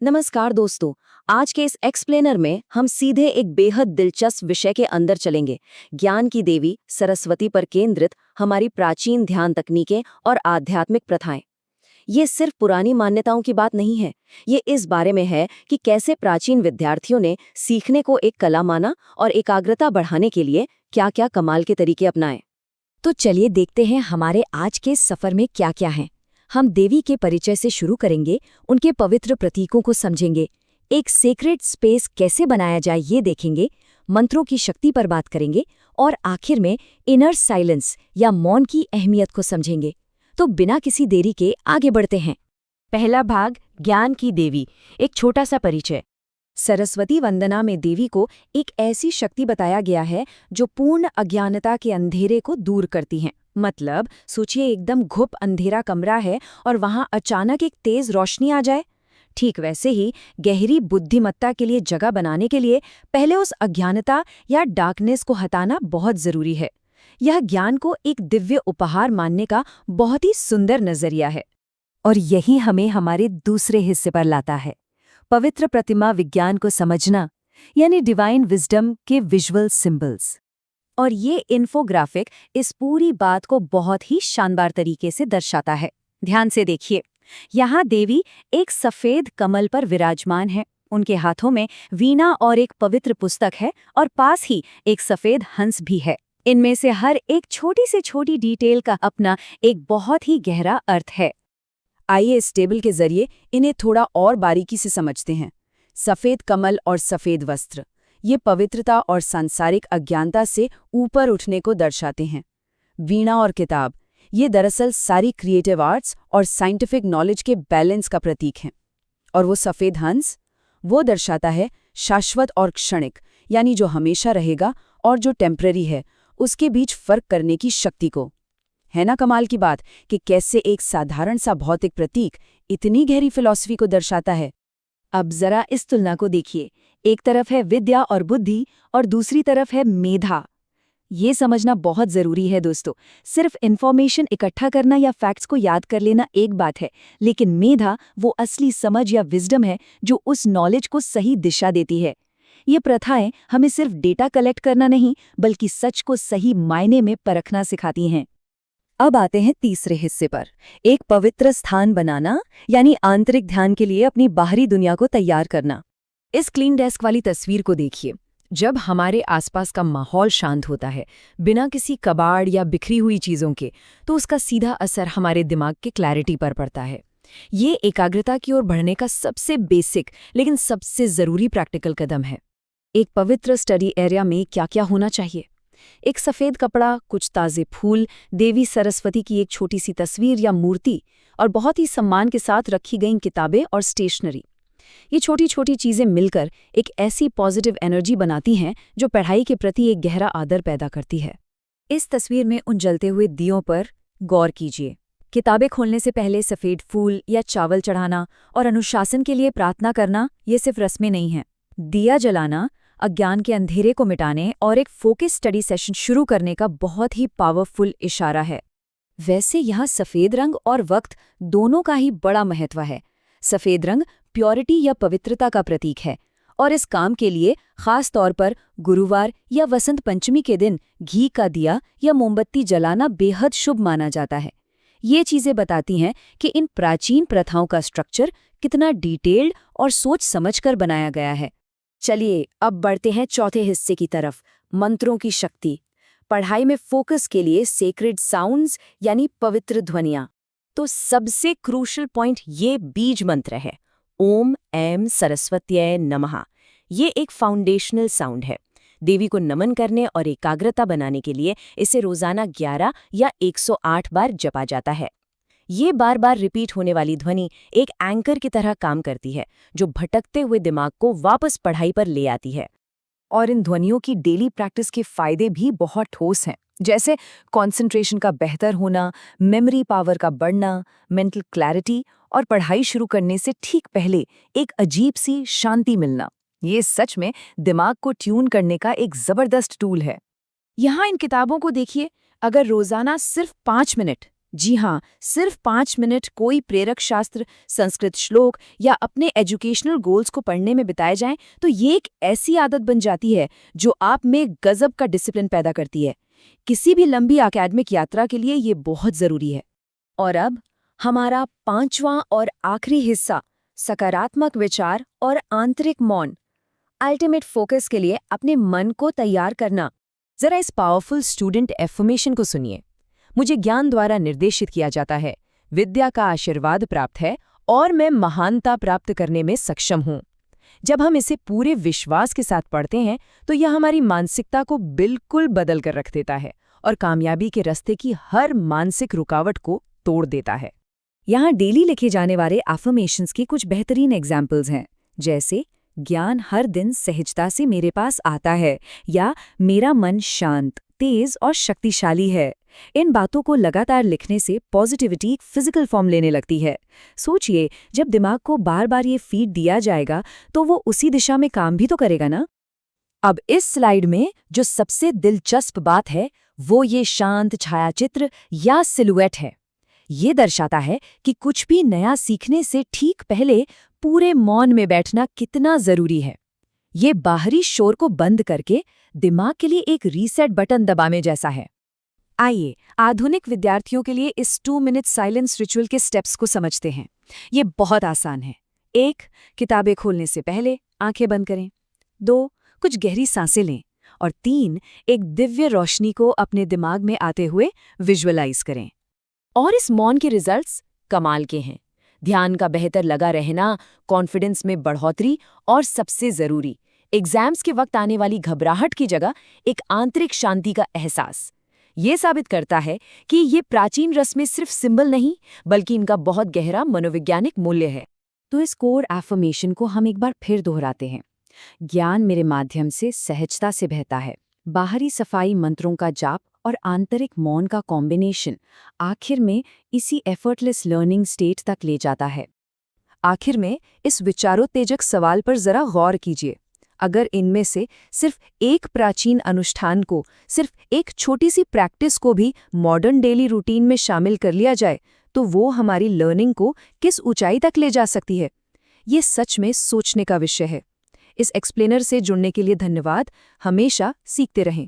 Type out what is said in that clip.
नमस्कार दोस्तों। आज के इस एक्सप्लेनर में हम सीधे एक बेहद दिलचस्प विषय के अंदर चलेंगे। ज्ञान की देवी सरस्वती पर केंद्रित हमारी प्राचीन ध्यान तकनीकें और आध्यात्मिक प्रथाएं। ये सिर्फ पुरानी मान्यताओं की बात नहीं है, ये इस बारे में है कि कैसे प्राचीन विद्यार्थियों ने सीखने को एक कला माना और एकाग्रता बढ़ाने के लिए क्या-क्या कमाल के तरीके अपनाए। तो चलिए देखते हैं हमारे आज के सफर में क्या क्या है। हम देवी के परिचय से शुरू करेंगे, उनके पवित्र प्रतीकों को समझेंगे, एक सेक्रेड स्पेस कैसे बनाया जाए ये देखेंगे, मंत्रों की शक्ति पर बात करेंगे और आखिर में इनर साइलेंस या मौन की अहमियत को समझेंगे। तो बिना किसी देरी के आगे बढ़ते हैं। पहला भाग, ज्ञान की देवी, एक छोटा सा परिचय। सरस्वती वंदना में देवी को एक ऐसी शक्ति बताया गया है जो पूर्ण अज्ञानता के अंधेरे को दूर करती हैं। मतलब सोचिए, एकदम घुप अंधेरा कमरा है और वहां अचानक एक तेज रोशनी आ जाए। ठीक वैसे ही गहरी बुद्धिमत्ता के लिए जगह बनाने के लिए पहले उस अज्ञानता या डार्कनेस को हटाना बहुत जरूरी है। यह ज्ञान को एक दिव्य उपहार मानने का बहुत ही सुंदर नजरिया है। और यही हमें हमारे दूसरे हिस्से पर लाता है, पवित्र प्रतिमा विज्ञान को समझना, यानी डिवाइन विजडम के विजुअल सिंबल्स। और ये इन्फोग्राफिक इस पूरी बात को बहुत ही शानदार तरीके से दर्शाता है। ध्यान से देखिए, यहाँ देवी एक सफेद कमल पर विराजमान है। उनके हाथों में वीणा और एक पवित्र पुस्तक है और पास ही एक सफेद हंस भी है। इनमें से हर एक छोटी से छोटी डिटेल का अपना एक बहुत ही गहरा अर्थ है। आइए इस टेबल के जरिए इन्हें थोड़ा और बारीकी से समझते हैं। सफेद कमल और सफेद वस्त्र, ये पवित्रता और सांसारिक अज्ञानता से ऊपर उठने को दर्शाते हैं। वीणा और किताब, ये दरअसल सारी क्रिएटिव आर्ट्स और साइंटिफिक नॉलेज के बैलेंस का प्रतीक हैं। और वो सफेद हंस, वो दर्शाता है शाश्वत और क्षणिक, यानी जो हमेशा रहेगा और जो टेम्पररी है, उसके बीच फर्क करने की शक्ति को। है ना कमाल की बात कि कैसे एक साधारण सा भौतिक प्रतीक इतनी गहरी फिलॉसफी को दर्शाता है। अब जरा इस तुलना को देखिए, एक तरफ है विद्या और बुद्धि और दूसरी तरफ है मेधा। ये समझना बहुत जरूरी है दोस्तों। सिर्फ इन्फॉर्मेशन इकट्ठा करना या फैक्ट्स को याद कर लेना एक बात है, लेकिन मेधा वो असली समझ या विजडम है जो उस नॉलेज को सही दिशा देती है। ये प्रथाएं हमें सिर्फ डेटा कलेक्ट करना नहीं, बल्कि सच को सही मायने में परखना सिखाती हैं। अब आते हैं तीसरे हिस्से पर, एक पवित्र स्थान बनाना, यानी आंतरिक ध्यान के लिए अपनी बाहरी दुनिया को तैयार करना। इस क्लीन डेस्क वाली तस्वीर को देखिए। जब हमारे आसपास का माहौल शांत होता है, बिना किसी कबाड़ या बिखरी हुई चीज़ों के, तो उसका सीधा असर हमारे दिमाग के क्लैरिटी पर पड़ता है। ये एकाग्रता की ओर बढ़ने का सबसे बेसिक लेकिन सबसे ज़रूरी प्रैक्टिकल कदम है। एक पवित्र स्टडी एरिया में क्या-क्या होना चाहिए? एक सफ़ेद कपड़ा, कुछ ताज़े फूल, देवी सरस्वती की एक छोटी सी तस्वीर या मूर्ति और बहुत ही सम्मान के साथ रखी गई किताबें और स्टेशनरी। ये छोटी छोटी चीज़ें मिलकर एक ऐसी पॉजिटिव एनर्जी बनाती हैं जो पढ़ाई के प्रति एक गहरा आदर पैदा करती है। इस तस्वीर में उन जलते हुए दियों पर गौर कीजिए। किताबें खोलने से पहले सफ़ेद फूल या चावल चढ़ाना और अनुशासन के लिए प्रार्थना करना, ये सिर्फ रस्में नहीं हैं। दिया जलाना अज्ञान के अंधेरे को मिटाने और एक फोकस स्टडी सेशन शुरू करने का बहुत ही पावरफुल इशारा है। वैसे यहाँ सफ़ेद रंग और वक्त दोनों का ही बड़ा महत्व है। सफ़ेद रंग प्योरिटी या पवित्रता का प्रतीक है और इस काम के लिए खास तौर पर गुरुवार या वसंत पंचमी के दिन घी का दिया या मोमबत्ती जलाना बेहद शुभ माना जाता है। ये चीज़ें बताती हैं कि इन प्राचीन प्रथाओं का स्ट्रक्चर कितना डिटेल्ड और सोच समझकर बनाया गया है। चलिए अब बढ़ते हैं चौथे हिस्से की तरफ, मंत्रों की शक्ति। पढ़ाई में फोकस के लिए सेक्रेड साउंड्स यानी पवित्र ध्वनियाँ। तो सबसे क्रूशल पॉइंट ये बीज मंत्र है, ओम ऐं सरस्वत्यै नमः। ये एक फाउंडेशनल साउंड है। देवी को नमन करने और एकाग्रता बनाने के लिए इसे रोजाना 11 या 108 बार जपा जाता है। ये बार बार रिपीट होने वाली ध्वनि एक एंकर की तरह काम करती है, जो भटकते हुए दिमाग को वापस पढ़ाई पर ले आती है। और इन ध्वनियों की डेली प्रैक्टिस के फायदे भी बहुत ठोस हैं, जैसे कंसंट्रेशन का बेहतर होना, मेमोरी पावर का बढ़ना, मेंटल क्लैरिटी और पढ़ाई शुरू करने से ठीक पहले एक अजीब सी शांति मिलना। ये सच में दिमाग को ट्यून करने का एक जबरदस्त टूल है। यहाँ इन किताबों को देखिए, अगर रोजाना सिर्फ 5 मिनट जी हाँ, सिर्फ 5 मिनट कोई प्रेरक शास्त्र, संस्कृत श्लोक या अपने एजुकेशनल गोल्स को पढ़ने में बिताए जाएं तो ये एक ऐसी आदत बन जाती है जो आप में गजब का डिसिप्लिन पैदा करती है। किसी भी लंबी एकेडमिक यात्रा के लिए ये बहुत ज़रूरी है। और अब हमारा 5वां और आखिरी हिस्सा, सकारात्मक विचार और आंतरिक मौन। अल्टीमेट फोकस के लिए अपने मन को तैयार करना। जरा इस पावरफुल स्टूडेंट एफर्मेशन को सुनिए। मुझे ज्ञान द्वारा निर्देशित किया जाता है, विद्या का आशीर्वाद प्राप्त है और मैं महानता प्राप्त करने में सक्षम हूँ। जब हम इसे पूरे विश्वास के साथ पढ़ते हैं तो यह हमारी मानसिकता को बिल्कुल बदल कर रख देता है और कामयाबी के रास्ते की हर मानसिक रुकावट को तोड़ देता है। यहाँ डेली लिखे जाने वाले अफर्मेशंस की कुछ बेहतरीन एग्जाम्पल्स हैं, जैसे ज्ञान हर दिन सहजता से मेरे पास आता है या मेरा मन शांत, तेज और शक्तिशाली है। इन बातों को लगातार लिखने से पॉजिटिविटी एक फिजिकल फॉर्म लेने लगती है। सोचिए, जब दिमाग को बार बार ये फीड दिया जाएगा तो वो उसी दिशा में काम भी तो करेगा ना। अब इस स्लाइड में जो सबसे दिलचस्प बात है वो ये शांत छायाचित्र या सिलुएट है। ये दर्शाता है कि कुछ भी नया सीखने से ठीक पहले पूरे मौन में बैठना कितना जरूरी है। ये बाहरी शोर को बंद करके दिमाग के लिए एक रीसेट बटन दबाने जैसा है। आइए आधुनिक विद्यार्थियों के लिए इस 2 मिनट साइलेंस रिचुअल के स्टेप्स को समझते हैं। ये बहुत आसान है। 1. किताबें खोलने से पहले आंखें बंद करें। 2. कुछ गहरी सांसें लें। और 3. एक दिव्य रोशनी को अपने दिमाग में आते हुए विजुअलाइज करें। और इस मौन के रिजल्ट्स कमाल के हैं। ध्यान का बेहतर लगा रहना, कॉन्फिडेंस में बढ़ोतरी और सबसे जरूरी, एग्जाम्स के वक्त आने वाली घबराहट की जगह एक आंतरिक शांति का एहसास। ये साबित करता है कि ये प्राचीन रस्में सिर्फ सिंबल नहीं बल्कि इनका बहुत गहरा मनोवैज्ञानिक मूल्य है। तो इस कोर एफर्मेशन को हम एक बार फिर दोहराते हैं। ज्ञान मेरे माध्यम से सहजता से बहता है। बाहरी सफाई मंत्रों का जाप और आंतरिक मौन का कॉम्बिनेशन आखिर में इसी एफर्टलेस लर्निंग स्टेट तक ले जाता है। आखिर में इस विचारोत्तेजक सवाल पर जरा गौर कीजिए। अगर इनमें से सिर्फ एक प्राचीन अनुष्ठान को, सिर्फ एक छोटी सी प्रैक्टिस को भी मॉडर्न डेली रूटीन में शामिल कर लिया जाए तो वो हमारी लर्निंग को किस ऊंचाई तक ले जा सकती है। ये सच में सोचने का विषय है। इस एक्सप्लेनर से जुड़ने के लिए धन्यवाद। हमेशा सीखते रहें।